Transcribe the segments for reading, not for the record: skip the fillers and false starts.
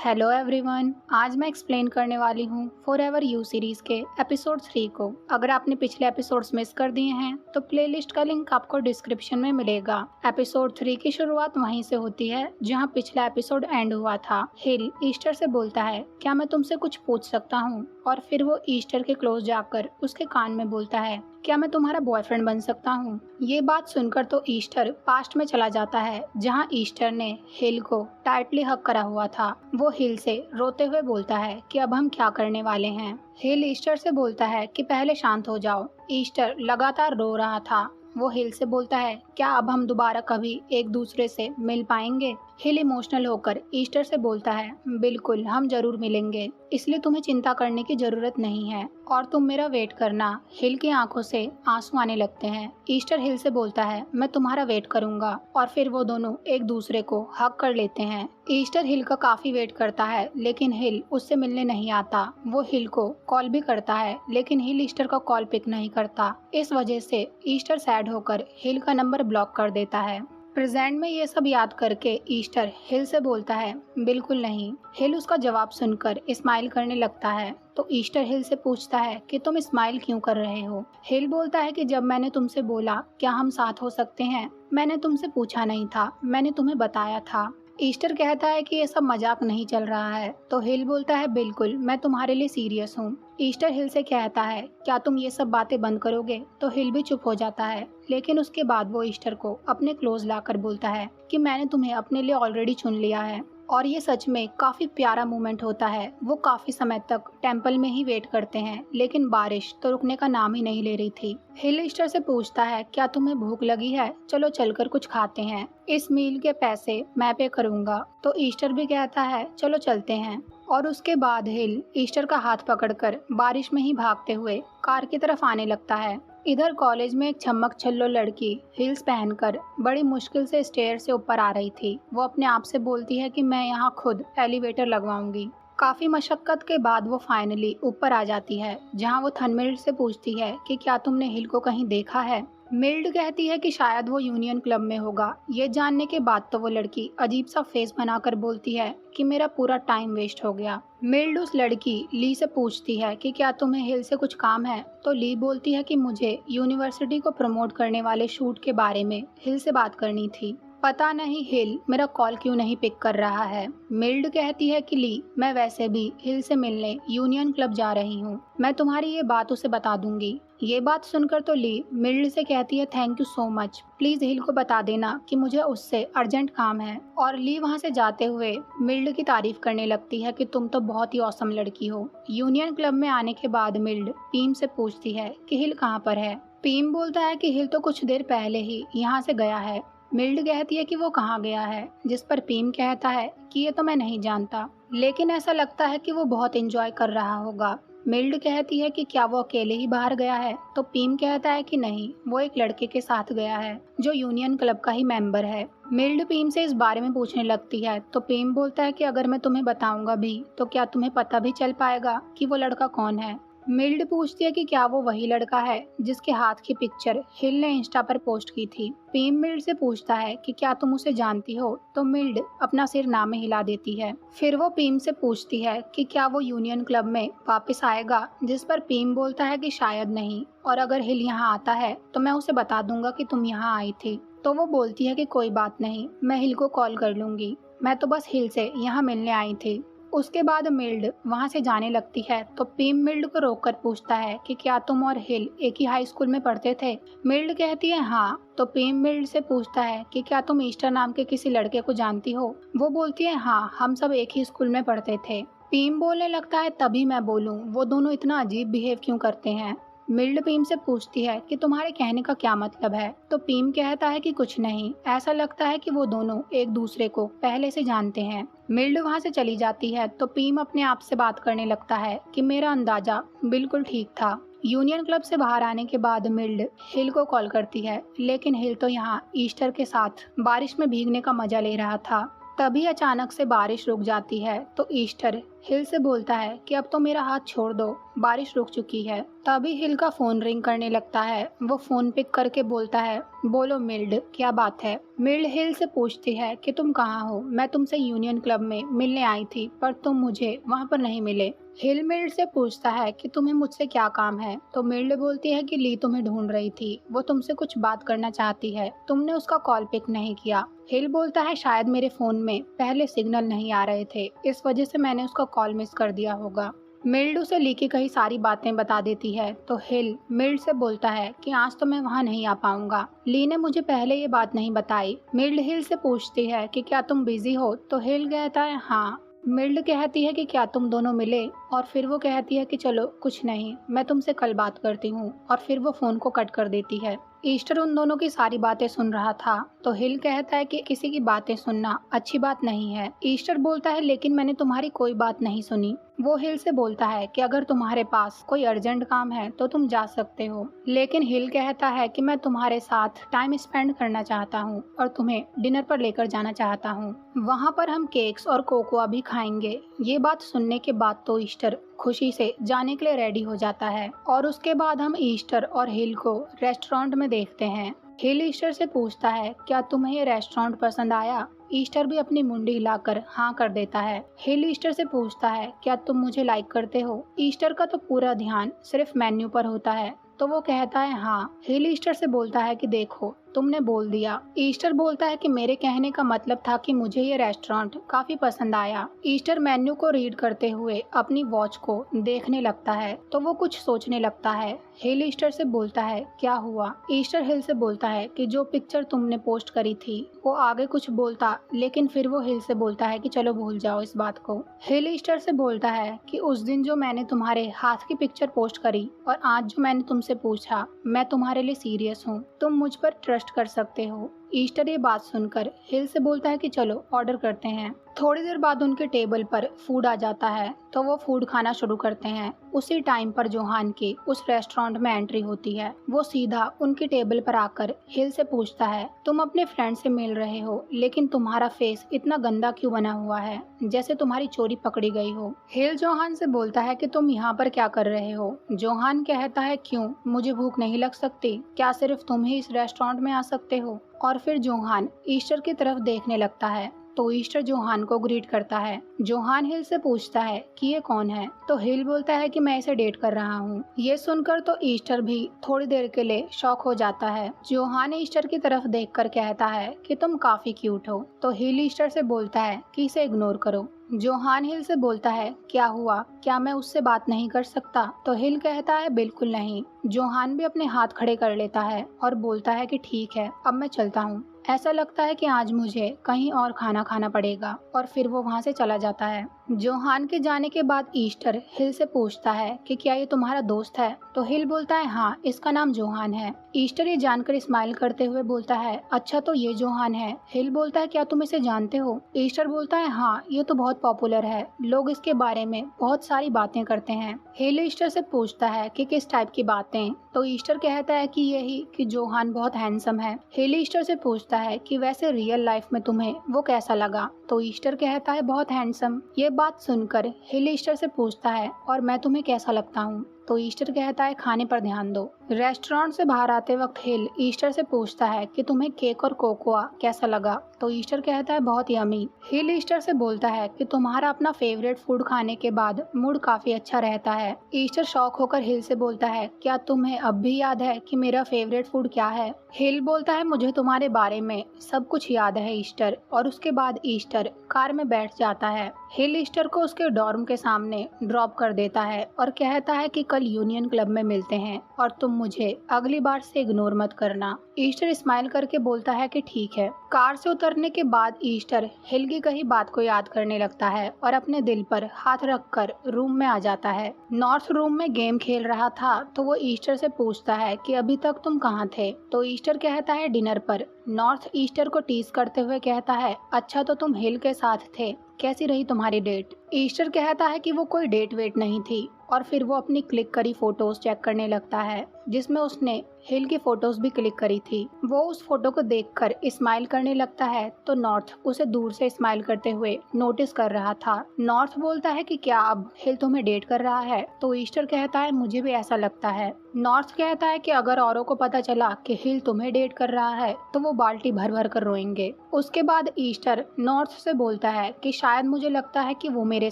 Hello everyone, आज मैं explain करने वाली हूँ फॉरएवर यू सीरीज के एपिसोड 3 को। अगर आपने पिछले एपिसोड्स मिस कर दिए हैं तो प्लेलिस्ट का लिंक आपको डिस्क्रिप्शन में मिलेगा। एपिसोड 3 की शुरुआत वहीं से होती है जहाँ पिछला एपिसोड एंड हुआ था। हिल ईस्टर से बोलता है, क्या मैं तुमसे कुछ पूछ सकता हूँ? और फिर वो ईस्टर के क्लोज जाकर उसके कान में बोलता है, क्या मैं तुम्हारा बॉयफ्रेंड बन सकता हूँ? ये बात सुनकर तो ईस्टर पास्ट में चला जाता है जहाँ ईस्टर ने हिल को टाइटली हग करा हुआ था। वो हिल से रोते हुए बोलता है कि अब हम क्या करने वाले हैं। हिल ईस्टर से बोलता है कि पहले शांत हो जाओ। ईस्टर लगातार रो रहा था। वो हिल से बोलता है, क्या अब हम दोबारा कभी एक दूसरे से मिल पाएंगे? हिल इमोशनल होकर ईस्टर से बोलता है, बिल्कुल, हम जरूर मिलेंगे, इसलिए तुम्हें चिंता करने की जरूरत नहीं है और तुम मेरा वेट करना। हिल की आंखों से आंसू आने लगते हैं। ईस्टर हिल से बोलता है, मैं तुम्हारा वेट करूंगा, और फिर वो दोनों एक दूसरे को हग कर लेते हैं। ईस्टर हिल का काफी वेट करता है लेकिन हिल उससे मिलने नहीं आता। वो हिल को कॉल भी करता है लेकिन हिल ईस्टर का कॉल पिक नहीं करता। इस वजह से ईस्टर सैड होकर हिल का नंबर ब्लॉक कर देता है। प्रेजेंट में ये सब याद करके ईस्टर हिल से बोलता है, बिल्कुल नहीं। हिल उसका जवाब सुनकर स्माइल करने लगता है तो ईस्टर हिल से पूछता है कि तुम स्माइल क्यों कर रहे हो? हिल बोलता है कि जब मैंने तुमसे बोला क्या हम साथ हो सकते हैं, मैंने तुमसे पूछा नहीं था, मैंने तुम्हें बताया था। ईस्टर कहता है कि ये सब मजाक नहीं चल रहा है तो हिल बोलता है, बिल्कुल, मैं तुम्हारे लिए सीरियस हूँ। ईस्टर हिल से कहता है, क्या तुम ये सब बातें बंद करोगे? तो हिल भी चुप हो जाता है लेकिन उसके बाद वो ईस्टर को अपने क्लोज लाकर बोलता है कि मैंने तुम्हें अपने लिए ऑलरेडी चुन लिया है। और ये सच में काफी प्यारा मोमेंट होता है। वो काफी समय तक टेंपल में ही वेट करते हैं लेकिन बारिश तो रुकने का नाम ही नहीं ले रही थी। हिल ईस्टर से पूछता है, क्या तुम्हें भूख लगी है? चलो चलकर कुछ खाते हैं, इस मील के पैसे मैं पे करूंगा। तो ईस्टर भी कहता है, चलो चलते हैं। और उसके बाद हिल ईस्टर का हाथ पकड़कर बारिश में ही भागते हुए कार की तरफ आने लगता है। इधर कॉलेज में एक छम्मक छल्लो लड़की हील्स पहनकर बड़ी मुश्किल से स्टेयर से ऊपर आ रही थी। वो अपने आप से बोलती है कि मैं यहाँ खुद एलिवेटर लगवाऊंगी। काफी मशक्कत के बाद वो फाइनली ऊपर आ जाती है जहाँ वो थनमिल्ड से पूछती है कि क्या तुमने हिल को कहीं देखा है? मिल्ड कहती है कि शायद वो यूनियन क्लब में होगा। ये जानने के बाद तो वो लड़की अजीब सा फेस बनाकर बोलती है कि मेरा पूरा टाइम वेस्ट हो गया। मिल्ड उस लड़की ली से पूछती है कि क्या तुम्हें हिल से कुछ काम है? तो ली बोलती है कि मुझे यूनिवर्सिटी को प्रमोट करने वाले शूट के बारे में हिल से बात करनी थी। पता नहीं हिल मेरा कॉल क्यों नहीं पिक कर रहा है। मिल्ड कहती है कि ली, मैं वैसे भी हिल से मिलने यूनियन क्लब जा रही हूँ, मैं तुम्हारी ये बात उसे बता दूंगी। ये बात सुनकर तो ली मिल्ड से कहती है, thank you so much, please हिल को बता देना कि मुझे उससे अर्जेंट काम है। और ली वहाँ से जाते हुए मिल्ड की तारीफ करने लगती है कि तुम तो बहुत ही औसम लड़की हो। यूनियन क्लब में आने के बाद मिल्ड पीम से पूछती है कि हिल कहाँ पर है। पीम बोलता है कि हिल तो कुछ देर पहले ही यहाँ से गया है। मिल्ड कहती है कि वो कहाँ गया है, जिस पर पीम कहता है कि ये तो मैं नहीं जानता, लेकिन ऐसा लगता है कि वो बहुत एंजॉय कर रहा होगा। मिल्ड कहती है कि क्या वो अकेले ही बाहर गया है? तो पीम कहता है कि नहीं, वो एक लड़के के साथ गया है जो यूनियन क्लब का ही मेंबर है। मिल्ड पीम से इस बारे में पूछने लगती है तो पीम बोलता है कि अगर मैं तुम्हें बताऊंगा भी तो क्या तुम्हें पता भी चल पाएगा कि वो लड़का कौन है? मिल्ड पूछती है कि क्या वो वही लड़का है जिसके हाथ की पिक्चर हिल ने इंस्टा पर पोस्ट की थी। पीम मिल्ड से पूछता है कि क्या तुम उसे जानती हो? तो मिल्ड अपना सिर ना में हिला देती है। फिर वो पीम से पूछती है कि क्या वो यूनियन क्लब में वापस आएगा, जिस पर पीम बोलता है कि शायद नहीं, और अगर हिल यहाँ आता है तो मैं उसे बता दूंगा कि तुम यहाँ आई थी। तो वो बोलती है कि कोई बात नहीं, मैं हिल को कॉल कर लूंगी, मैं तो बस हिल से यहाँ मिलने आई थी। उसके बाद मिल्ड वहाँ से जाने लगती है तो पीम मिल्ड को रोककर पूछता है कि क्या तुम और हिल एक ही हाई स्कूल में पढ़ते थे? मिल्ड कहती है हाँ। तो पीम मिल्ड से पूछता है कि क्या तुम ईस्टर नाम के किसी लड़के को जानती हो? वो बोलती है हाँ, हम सब एक ही स्कूल में पढ़ते थे। पीम बोलने लगता है, तभी मैं बोलूँ वो दोनों इतना अजीब बिहेव क्यों करते हैं। मिल्ड पीम से पूछती है कि तुम्हारे कहने का क्या मतलब है? तो पीम कहता है कि कुछ नहीं, ऐसा लगता है कि वो दोनों एक दूसरे को पहले से जानते हैं। मिल्ड वहाँ से चली जाती है तो पीम अपने आप से बात करने लगता है कि मेरा अंदाजा बिल्कुल ठीक था। यूनियन क्लब से बाहर आने के बाद मिल्ड हिल को कॉल करती है लेकिन हिल तो यहाँ ईस्टर के साथ बारिश में भीगने का मजा ले रहा था। तभी अचानक से बारिश रुक जाती है तो ईस्टर हिल से बोलता है कि अब तो मेरा हाथ छोड़ दो, बारिश रुक चुकी है। तभी हिल का फोन रिंग करने लगता है। वो फोन पिक करके बोलता है, बोलो मिल्ड, क्या बात है। मिल्ड हिल से पूछती है कि तुम कहाँ हो, मैं तुमसे यूनियन क्लब में मिलने आई थी पर तुम मुझे वहाँ पर नहीं मिले। हिल मिल्ड से पूछता है कि तुम्हें मुझसे क्या काम है। तो मिल्ड बोलती है कि ली तुम्हें ढूंढ रही थी, वो तुमसे कुछ बात करना चाहती है, तुमने उसका कॉल पिक नहीं किया। हिल बोलता है शायद मेरे फोन में पहले सिग्नल नहीं आ रहे थे, इस वजह से मैंने उसका कॉल मिस कर दिया होगा। मिल्ड उसे ली की कई सारी बातें बता देती है। तो हिल मिल्ड से बोलता है कि आज तो मैं वहाँ नहीं आ पाऊंगा, ली ने मुझे पहले ये बात नहीं बताई। मिल्ड हिल से पूछती है कि क्या तुम बिजी हो। तो हिल कहता है हाँ। मिल्ड कहती है कि क्या तुम दोनों मिले, और फिर वो कहती है कि चलो कुछ नहीं, मैं तुमसे कल बात करती हूँ, और फिर वो फोन को कट कर देती है। ईस्टर उन दोनों की सारी बातें सुन रहा था। तो हिल कहता है कि किसी की बातें सुनना अच्छी बात नहीं है। ईस्टर बोलता है लेकिन मैंने तुम्हारी कोई बात नहीं सुनी। वो हिल से बोलता है कि अगर तुम्हारे पास कोई अर्जेंट काम है तो तुम जा सकते हो, लेकिन हिल कहता है कि मैं तुम्हारे साथ टाइम स्पेंड करना चाहता हूँ और तुम्हें डिनर पर लेकर जाना चाहता हूँ। वहाँ पर हम केक्स और कोकोआ भी खाएंगे। ये बात सुनने के बाद तो ईस्टर खुशी से जाने के लिए रेडी हो जाता है, और उसके बाद हम ईस्टर और हिल को रेस्टोरेंट में देखते हैं। हिल ईस्टर से पूछता है क्या तुम्हें ये रेस्टोरेंट पसंद आया। ईस्टर भी अपनी मुंडी हिलाकर हाँ कर देता है। हिल ईस्टर से पूछता है क्या तुम मुझे लाइक करते हो। ईस्टर का तो पूरा ध्यान सिर्फ मेन्यू पर होता है, तो वो कहता है हाँ। हिल ईस्टर से बोलता है कि देखो तुमने बोल दिया। ईस्टर बोलता है कि मेरे कहने का मतलब था कि मुझे ये रेस्टोरेंट काफी पसंद आया। ईस्टर मेन्यू को रीड करते हुए अपनी वॉच को देखने लगता है, तो वो कुछ सोचने लगता है। हिल ईस्टर से बोलता है क्या हुआ। ईस्टर हिल से बोलता है कि जो पिक्चर तुमने पोस्ट करी थी, वो आगे कुछ बोलता, लेकिन फिर वो हिल से बोलता है कि चलो भूल जाओ इस बात को। हिल ईस्टर से बोलता है कि उस दिन जो मैंने तुम्हारे हाथ की पिक्चर पोस्ट करी और आज जो मैंने तुमसे पूछा, मैं तुम्हारे लिए सीरियस हूँ, तुम मुझ पर ट्रस्ट कर सकते हो। ईस्टर ये बात सुनकर हिल से बोलता है कि चलो ऑर्डर करते हैं। थोड़ी देर बाद उनके टेबल पर फूड आ जाता है, तो वो फूड खाना शुरू करते हैं। उसी टाइम पर जोहान की उस रेस्टोरेंट में एंट्री होती है। वो सीधा उनकी टेबल पर आकर हिल से पूछता है तुम अपने फ्रेंड से मिल रहे हो, लेकिन तुम्हारा फेस इतना गंदा क्यों बना हुआ है, जैसे तुम्हारी चोरी पकड़ी गई हो। हिल जोहान से बोलता है कि तुम यहाँ पर क्या कर रहे हो। जोहान कहता है क्यों, मुझे भूख नहीं लग सकती, क्या सिर्फ तुम ही इस रेस्टोरेंट में आ सकते हो। और फिर जोहान ईस्टर की तरफ देखने लगता है, तो ईस्टर जोहान को ग्रीट करता है। जोहान हिल से पूछता है कि ये कौन है। तो हिल बोलता है कि मैं इसे डेट कर रहा हूँ। ये सुनकर तो ईस्टर भी थोड़ी देर के लिए शॉक हो जाता है। जोहान ईस्टर की तरफ देखकर कहता है कि तुम काफी क्यूट हो। तो हिल ईस्टर से बोलता है कि इसे इग्नोर करो। जोहान हिल से बोलता है क्या हुआ, क्या मैं उससे बात नहीं कर सकता। तो हिल कहता है बिल्कुल नहीं। जोहान भी अपने हाथ खड़े कर लेता है और बोलता है कि ठीक है, अब मैं चलता हूँ, ऐसा लगता है कि आज मुझे कहीं और खाना खाना पड़ेगा। और फिर वो वहाँ से चला जाता है। जोहान के जाने के बाद ईस्टर हिल से पूछता है कि क्या ये तुम्हारा दोस्त है। तो हिल बोलता है हाँ, इसका नाम जोहान है। ईस्टर ये जानकर स्माइल करते हुए बोलता है अच्छा, तो ये जोहान है। हिल बोलता है क्या तुम इसे जानते हो। ईस्टर बोलता है हाँ, ये तो बहुत पॉपुलर है, लोग इसके बारे में बहुत सारी बातें करते हैं। हिल ईस्टर से पूछता है कि किस टाइप की बातें। तो ईस्टर कहता है कि यही कि जोहान बहुत हैंडसम है। हिल ईस्टर से पूछता है कि वैसे रियल लाइफ में तुम्हें वो कैसा लगा। तो ईस्टर कहता है बहुत हैंडसम। ये बात सुनकर हिल ईस्टर से पूछता है और मैं तुम्हें कैसा लगता हूँ। तो ईस्टर कहता है खाने पर ध्यान दो। रेस्टोरेंट से बाहर आते वक्त हिल ईस्टर से पूछता है कि तुम्हें केक और कोकोआ कैसा लगा। तो ईस्टर कहता है बहुत यमी। हिल ईस्टर से बोलता है कि तुम्हारा अपना फेवरेट फूड खाने के बाद मूड काफी अच्छा रहता है। ईस्टर शॉक होकर हिल से बोलता है क्या तुम्हें अब भी याद है कि मेरा फेवरेट फूड क्या है। हिल बोलता है मुझे तुम्हारे बारे में सब कुछ याद है ईस्टर। और उसके बाद ईस्टर कार में बैठ जाता है। हिल ईस्टर को उसके डॉर्म के सामने ड्रॉप कर देता है और कहता है कि कल यूनियन क्लब में मिलते हैं और तुम मुझे अगली बार से इग्नोर मत करना। ईस्टर स्माइल करके बोलता है कि ठीक है। कार से उतरने के बाद ईस्टर हिल की कही बात को याद करने लगता है और अपने दिल पर हाथ रखकर रूम में आ जाता है। नॉर्थ रूम में गेम खेल रहा था, तो वो ईस्टर से पूछता है कि अभी तक तुम कहाँ थे। तो ईस्टर कहता है डिनर पर। नॉर्थ ईस्टर को टीज करते हुए कहता है अच्छा, तो तुम हिल के साथ थे, कैसी रही तुम्हारी डेट। ईस्टर कहता है कि वो कोई डेट वेट नहीं थी और फिर वो अपनी क्लिक करी फोटोज चेक करने लगता है जिसमें उसने हिल की फोटोज भी क्लिक करी थी। वो उस फोटो को देखकर स्माइल करने लगता है तो नॉर्थ उसे दूर से स्माइल करते हुए नोटिस कर रहा था। नॉर्थ बोलता है कि क्या अब हिल तुम्हें डेट कर रहा है? तो ईस्टर कहता है मुझे भी ऐसा लगता है। नॉर्थ कहता है कि अगर औरों को पता चला कि हिल तुम्हें डेट कर रहा है तो वो बाल्टी भर भर कर रोएंगे। उसके बाद ईस्टर नॉर्थ से बोलता है कि शायद मुझे लगता है कि वो मेरे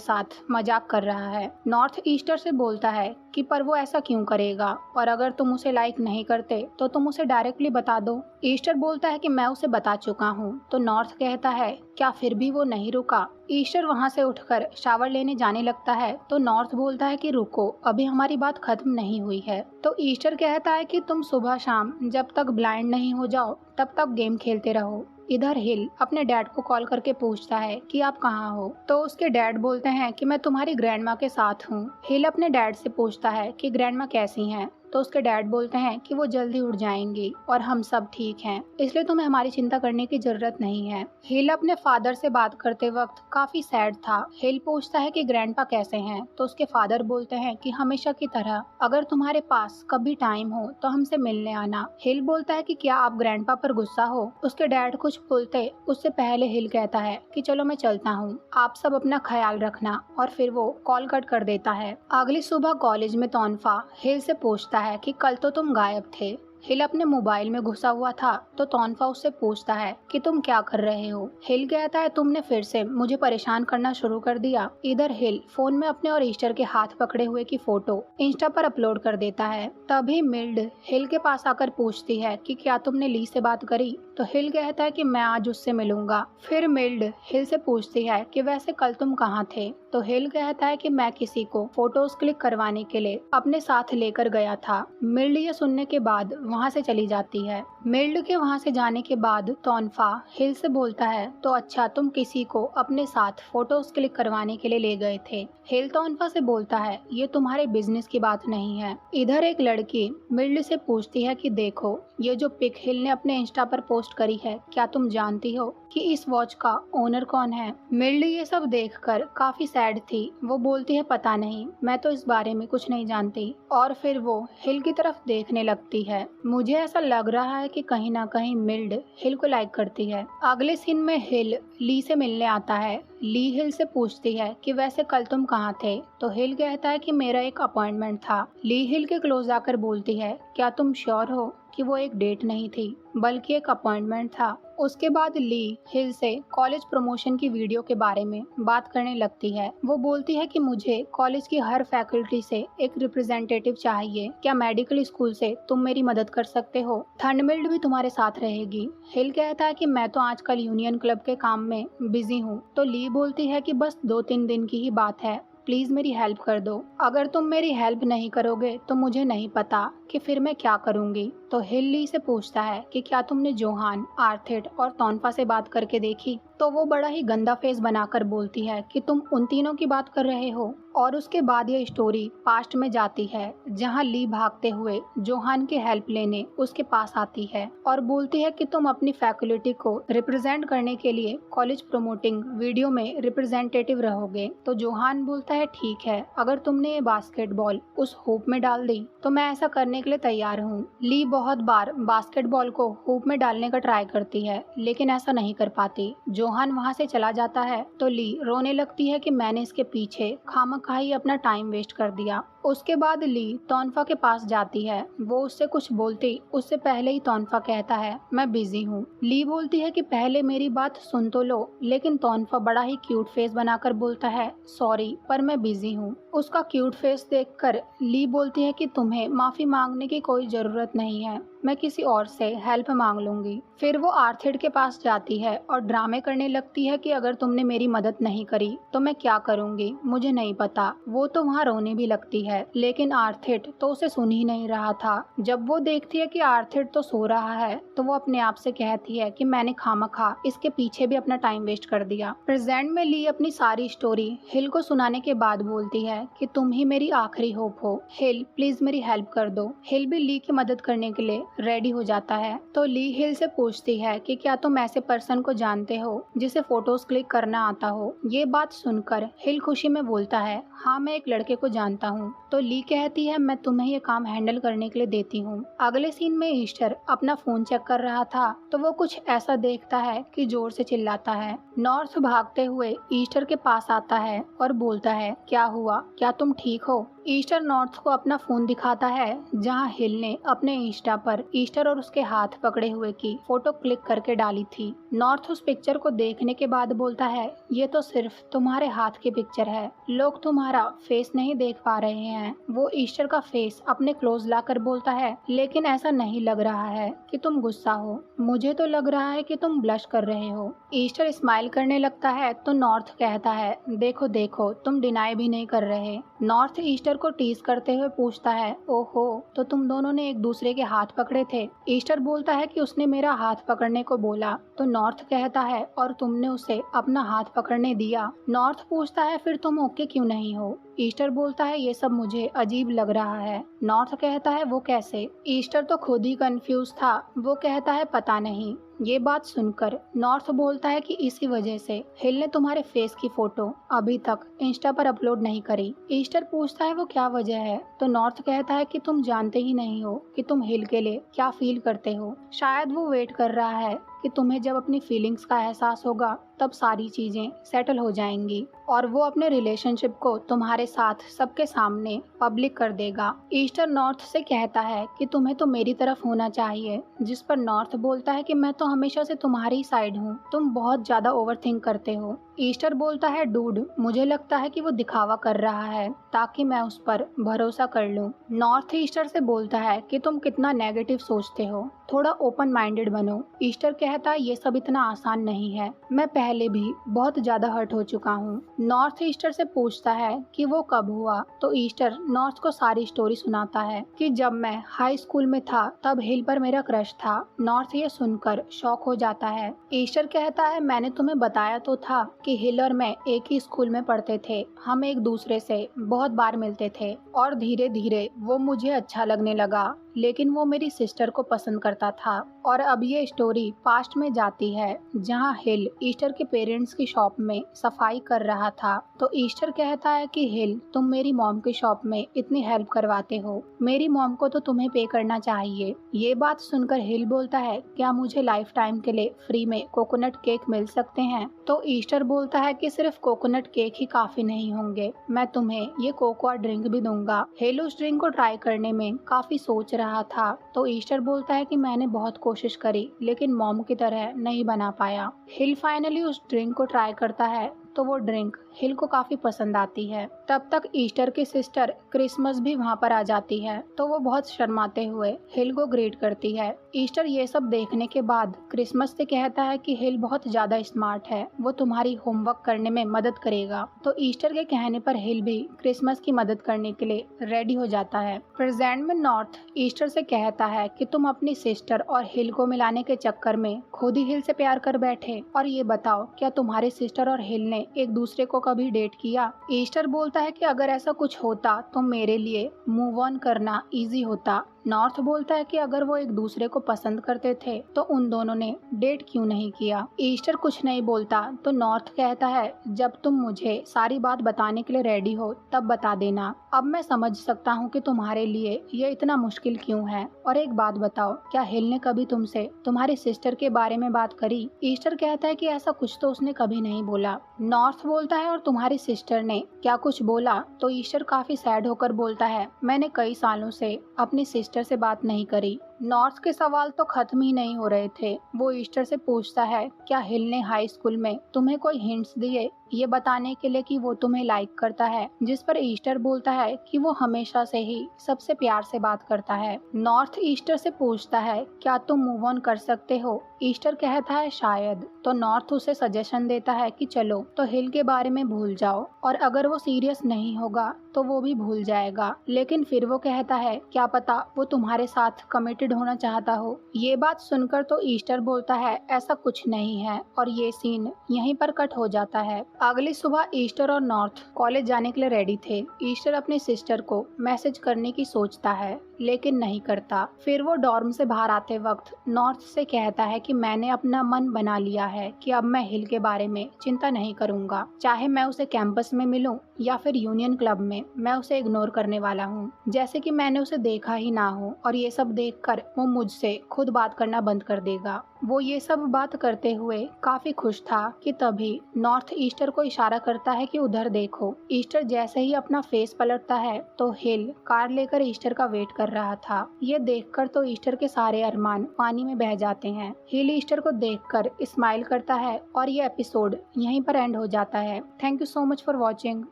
साथ मजाक कर रहा है। नॉर्थ ईस्टर से बोलता है कि पर वो ऐसा क्यों करेगा, और अगर तुम उसे लाइक नहीं करते तो तुम उसे डायरेक्टली बता दो। ईस्टर बोलता है कि मैं उसे बता चुका हूँ। तो नॉर्थ कहता है क्या फिर भी वो नहीं रुका? ईस्टर वहाँ से उठकर शावर लेने जाने लगता है तो नॉर्थ बोलता है कि रुको, अभी हमारी बात खत्म नहीं हुई है। तो ईस्टर कहता है कि तुम सुबह शाम जब तक ब्लाइंड नहीं हो जाओ तब तक गेम खेलते रहो। इधर हिल अपने डैड को कॉल करके पूछता है कि आप कहाँ हो? तो उसके डैड बोलते हैं कि मैं तुम्हारी ग्रैंडमा के साथ हूँ। हिल अपने डैड से पूछता है कि ग्रैंडमा कैसी हैं? तो उसके डैड बोलते हैं कि वो जल्दी उठ जाएंगी और हम सब ठीक हैं, इसलिए तुम्हें हमारी चिंता करने की जरूरत नहीं है। हिल अपने फादर से बात करते वक्त काफी सैड था। हिल पूछता है कि ग्रैंडपा कैसे हैं? तो उसके फादर बोलते हैं कि हमेशा की तरह अगर तुम्हारे पास कभी टाइम हो तो हमसे मिलने आना। हिल बोलता है कि क्या आप ग्रैंडपा पर गुस्सा हो? उसके डैड कुछ बोलते उससे पहले हिल कहता है कि चलो मैं चलता हूँ, आप सब अपना ख्याल रखना, और फिर वो कॉल कट कर देता है। अगली सुबह कॉलेज में तोनफा हिल से पूछता है कि कल तो तुम गायब थे। हिल अपने मोबाइल में घुसा हुआ था तो तोनफा उससे पूछता है कि तुम क्या कर रहे हो? हिल कहता है तुमने फिर से मुझे परेशान करना शुरू कर दिया। इधर हिल फोन में अपने और ईस्टर के हाथ पकड़े हुए की फोटो इंस्टा पर अपलोड कर देता है। तभी मिल्ड हिल के पास आकर पूछती है कि क्या तुमने ली से बात करी? तो हिल कहता है कि मैं आज उससे मिलूंगा। फिर मिल्ड हिल से पूछती है कि वैसे कल तुम कहाँ थे? तो हिल कहता है कि मैं किसी को फोटोज क्लिक करवाने के लिए अपने साथ लेकर गया था। मिल्ड ये सुनने के बाद वहाँ से चली जाती है। मिल्ड के वहाँ से जाने के बाद तोनफा हिल से बोलता है तो अच्छा तुम किसी को अपने साथ फोटोज क्लिक करवाने के लिए ले गए थे। हिल तोनफा से बोलता है ये तुम्हारे बिजनेस की बात नहीं है। इधर एक लड़की मिल्ड से पूछती है कि देखो ये जो पिक हिल ने अपने इंस्टा पर पोस्ट करी है, क्या तुम जानती हो कि इस वॉच का ओनर कौन है? मिल्ड ये सब देखकर काफी सैड थी। वो बोलती है पता नहीं, मैं तो इस बारे में कुछ नहीं जानती, और फिर वो हिल की तरफ देखने लगती है। मुझे ऐसा लग रहा है कि कहीं ना कहीं मिल्ड हिल को लाइक करती है। अगले सीन में हिल ली से मिलने आता है। ली हिल से पूछती है कि वैसे कल तुम कहाँ थे? तो हिल कहता है कि मेरा एक अपॉइंटमेंट था। ली हिल के क्लोज आकर बोलती है क्या तुम श्योर हो कि वो एक डेट नहीं थी बल्कि एक अपॉइंटमेंट था? उसके बाद ली हिल से कॉलेज प्रमोशन की वीडियो के बारे में बात करने लगती है। वो बोलती है कि मुझे कॉलेज की हर फैकल्टी से एक रिप्रेजेंटेटिव चाहिए, क्या मेडिकल स्कूल से तुम मेरी मदद कर सकते हो? थंडमिल्ड भी तुम्हारे साथ रहेगी। हिल कहता है कि मैं तो आजकल यूनियन क्लब के काम में बिजी हूँ। तो ली बोलती है कि बस 2-3 दिन की ही बात है, प्लीज मेरी हेल्प कर दो। अगर तुम मेरी हेल्प नहीं करोगे तो मुझे नहीं पता कि फिर मैं क्या करूंगी। तो हिल ली से पूछता है कि क्या तुमने जोहान, आर्थिड और तोनफा से बात करके देखी? तो वो बड़ा ही गंदा फेस बनाकर बोलती है कि तुम उन तीनों की बात कर रहे हो। और उसके बाद ये स्टोरी पास्ट में जाती है जहाँ ली भागते हुए जोहान की हेल्प लेने उसके पास आती है और बोलती है कि तुम अपनी फैकल्टी को रिप्रेजेंट करने के लिए कॉलेज प्रमोटिंग वीडियो में रिप्रेजेंटेटिव रहोगे। तो जोहान बोलता है ठीक है, अगर तुमने ये बास्केटबॉल उस होप में डाल दी तो मैं ऐसा करने के लिए तैयार हूँ। ली बहुत बार बास्केटबॉल को होप में डालने का ट्राई करती है लेकिन ऐसा नहीं कर पाती। जोहान वहाँ से चला जाता है तो ली रोने लगती है कि मैंने इसके पीछे खामखा ही अपना टाइम वेस्ट कर दिया। उसके बाद ली तोनफा के पास जाती है। वो उससे कुछ बोलती उससे पहले ही तोनफा कहता है मैं बिजी हूँ। ली बोलती है कि पहले मेरी बात सुन तो लो, लेकिन तोनफा बड़ा ही क्यूट फेस बनाकर बोलता है सॉरी पर मैं बिजी हूँ। उसका क्यूट फेस देखकर ली बोलती है कि तुम्हें माफी मांगने की कोई जरूरत नहीं है, मैं किसी और से हेल्प मांग लूंगी। फिर वो आर्थिड के पास जाती है और ड्रामे करने लगती है कि अगर तुमने मेरी मदद नहीं करी तो मैं क्या करूंगी मुझे नहीं पता। वो तो वहाँ रोने भी लगती है। है, लेकिन आर्थिट तो उसे सुन ही नहीं रहा था। जब वो देखती है कि आर्थिट तो सो रहा है तो वो अपने आप से कहती है कि मैंने खामखा इसके पीछे भी अपना टाइम वेस्ट कर दिया। प्रेजेंट में ली अपनी सारी स्टोरी हिल को सुनाने के बाद बोलती है कि तुम ही मेरी आखिरी होप हो, हिल प्लीज मेरी हेल्प कर दो। हिल भी ली की मदद करने के लिए रेडी हो जाता है। तो ली हिल से पूछती है कि क्या तुम ऐसे पर्सन को जानते हो जिसे फोटोज क्लिक करना आता हो। ये बात सुनकर हिल खुशी में बोलता है, हाँ मैं एक लड़के को जानता हूँ। तो ली कहती है मैं तुम्हें ये काम हैंडल करने के लिए देती हूँ। अगले सीन में ईस्टर अपना फोन चेक कर रहा था तो वो कुछ ऐसा देखता है कि जोर से चिल्लाता है। नॉर्थ भागते हुए ईस्टर के पास आता है और बोलता है, क्या हुआ, क्या तुम ठीक हो। ईस्टर नॉर्थ को अपना फोन दिखाता है जहां हिल ने अपने इंस्टा पर ईस्टर और उसके हाथ पकड़े हुए की फोटो क्लिक करके डाली थी। नॉर्थ उस पिक्चर को देखने के बाद बोलता है, ये तो सिर्फ तुम्हारे हाथ की पिक्चर है, लोग तुम्हारा फेस नहीं देख पा रहे हैं। वो ईस्टर का फेस अपने क्लोज लाकर बोलता है, लेकिन ऐसा नहीं लग रहा है कि तुम गुस्सा हो, मुझे तो लग रहा है कि तुम ब्लश कर रहे हो। ईस्टर स्माइल करने लगता है तो नॉर्थ कहता है, देखो देखो तुम डिनाई भी नहीं कर रहे। नॉर्थ ईस्टर को टीज करते हुए पूछता है, ओहो तो तुम दोनों ने एक दूसरे के हाथ पकड़े थे। ईस्टर बोलता है कि उसने मेरा हाथ पकड़ने को बोला। तो नॉर्थ कहता है, और तुमने उसे अपना हाथ पकड़ने दिया। नॉर्थ पूछता है, फिर तुम ओके क्यों नहीं हो। ईस्टर बोलता है, ये सब मुझे अजीब लग रहा है। नॉर्थ कहता है, वो कैसे। ईस्टर तो खुद ही कंफ्यूज था। वो कहता है, पता नहीं। ये बात सुनकर नॉर्थ बोलता है कि इसी वजह से हिल ने तुम्हारे फेस की फोटो अभी तक इंस्टा पर अपलोड नहीं करी। ईस्टर पूछता है, वो क्या वजह है। तो नॉर्थ कहता है कि तुम जानते ही नहीं हो कि तुम हिल के लिए क्या फील करते हो। शायद वो वेट कर रहा है कि तुम्हें जब अपनी फीलिंग्स का एहसास होगा तब सारी चीजें सेटल हो जाएंगी और वो अपने रिलेशनशिप को तुम्हारे साथ सबके सामने पब्लिक कर देगा। ईस्टर नॉर्थ से कहता है कि तुम्हें तो मेरी तरफ होना चाहिए, जिस पर नॉर्थ बोलता है कि मैं तो हमेशा से तुम्हारी साइड हूँ, तुम बहुत ज्यादा ओवरथिंक करते हो। ईस्टर बोलता है, डूड मुझे लगता है कि वो दिखावा कर रहा है ताकि मैं उस पर भरोसा कर लूं। नॉर्थ ईस्टर से बोलता है कि तुम कितना नेगेटिव सोचते हो, थोड़ा ओपन माइंडेड बनो। ईस्टर कहता है, ये सब इतना आसान नहीं है, मैं पहले भी बहुत ज्यादा हर्ट हो चुका हूँ। नॉर्थ ईस्टर से पूछता है कि वो कब हुआ। तो ईस्टर नॉर्थ को सारी स्टोरी सुनाता है कि जब मैं हाई स्कूल में था तब हिल पर मेरा क्रश था। नॉर्थ ये सुनकर शॉक हो जाता है। ईस्टर कहता है, मैंने तुम्हें बताया तो था कि हिल और मैं एक ही स्कूल में पढ़ते थे, हम एक दूसरे से बहुत बार मिलते थे और धीरे धीरे वो मुझे अच्छा लगने लगा, लेकिन वो मेरी सिस्टर को पसंद करता था। और अब ये स्टोरी पास्ट में जाती है जहाँ हिल ईस्टर के पेरेंट्स की शॉप में सफाई कर रहा था। तो ईस्टर कहता है कि हिल तुम मेरी मॉम की शॉप में इतनी हेल्प करवाते हो, मेरी मॉम को तो तुम्हें पे करना चाहिए। ये बात सुनकर हिल बोलता है, क्या मुझे लाइफ टाइम के लिए फ्री में कोकोनट केक मिल सकते हैं। तो ईस्टर बोलता है कि सिर्फ कोकोनट केक ही काफी नहीं होंगे, मैं तुम्हें ये कोकोआ ड्रिंक भी दूंगा। हिल उस ड्रिंक को ट्राई करने में काफी सोच रहा था। तो ईस्टर बोलता है कि मैंने बहुत कोशिश करी लेकिन मॉम की तरह नहीं बना पाया। हिल फाइनली उस ड्रिंक को ट्राई करता है तो वो ड्रिंक हिल को काफी पसंद आती है। तब तक ईस्टर की सिस्टर क्रिसमस भी वहाँ पर आ जाती है तो वो बहुत शर्माते हुए हिल को ग्रीट करती है। ईस्टर ये सब देखने के बाद क्रिसमस से कहता है कि हिल बहुत ज्यादा स्मार्ट है, वो तुम्हारी होमवर्क करने में मदद करेगा। तो ईस्टर के कहने पर हिल भी क्रिसमस की मदद करने के लिए रेडी हो जाता है। प्रेजेंट में नॉर्थ ईस्टर से कहता है कि तुम अपनी सिस्टर और हिल को मिलाने के चक्कर में खुद ही हिल से प्यार कर बैठे, और ये बताओ क्या तुम्हारे सिस्टर और हिल ने एक दूसरे को कभी डेट किया। ईस्टर बोलता है कि अगर ऐसा कुछ होता तो मेरे लिए मूव ऑन करना इजी होता। नॉर्थ बोलता है कि अगर वो एक दूसरे को पसंद करते थे तो उन दोनों ने डेट क्यों नहीं किया। ईस्टर कुछ नहीं बोलता तो नॉर्थ कहता है, जब तुम मुझे सारी बात बताने के लिए रेडी हो तब बता देना, अब मैं समझ सकता हूँ कि तुम्हारे लिए ये इतना मुश्किल क्यों है। और एक बात बताओ, क्या हिल ने कभी तुमसे तुम्हारी सिस्टर के बारे में बात करी। ईस्टर कहता है कि ऐसा कुछ तो उसने कभी नहीं बोला। नॉर्थ बोलता है, और तुम्हारी सिस्टर ने क्या कुछ बोला। तो ईस्टर काफी सैड होकर बोलता है, मैंने कई सालों से अपनी सिस्टर से बात नहीं करी, नॉर्थ के सवाल तो खत्म ही नहीं हो रहे थे। वो ईस्टर से पूछता है, क्या हिल ने हाई स्कूल में तुम्हें कोई हिंट्स दिए ये बताने के लिए कि वो तुम्हें लाइक करता है? जिस पर ईस्टर बोलता है कि वो हमेशा से ही सबसे प्यार से बात करता है। नॉर्थ ईस्टर से पूछता है, क्या तुम मूव ऑन कर सकते हो? ईस्टर कहता है शायद। तो नॉर्थ उसे सजेशन देता है कि चलो तो हिल के बारे में भूल जाओ, और अगर वो सीरियस नहीं होगा तो वो भी भूल जाएगा। लेकिन फिर वो कहता है, क्या पता वो तुम्हारे साथ कमिटेड होना चाहता हो। ये बात सुनकर तो ईस्टर बोलता है, ऐसा कुछ नहीं है, और ये सीन यहीं पर कट हो जाता है। अगली सुबह ईस्टर और नॉर्थ कॉलेज जाने के लिए रेडी थे। ईस्टर अपनी सिस्टर को मैसेज करने की सोचता है लेकिन नहीं करता। फिर वो डॉर्म से बाहर आते वक्त नॉर्थ से कहता है कि मैंने अपना मन बना लिया है कि अब मैं हिल के बारे में चिंता नहीं करूंगा। चाहे मैं उसे कैंपस में मिलूं या फिर यूनियन क्लब में, मैं उसे इग्नोर करने वाला हूँ, जैसे कि मैंने उसे देखा ही ना हो, और ये सब देखकर वो मुझसे खुद बात करना बंद कर देगा। वो ये सब बात करते हुए काफी खुश था कि तभी नॉर्थ ईस्टर को इशारा करता है कि उधर देखो। ईस्टर जैसे ही अपना फेस पलटता है तो हिल कार लेकर ईस्टर का वेट कर रहा था। ये देखकर तो ईस्टर के सारे अरमान पानी में बह जाते हैं। हिल ईस्टर को देखकर स्माइल करता है और ये एपिसोड यहीं पर एंड हो जाता है। Thank you so much for watching.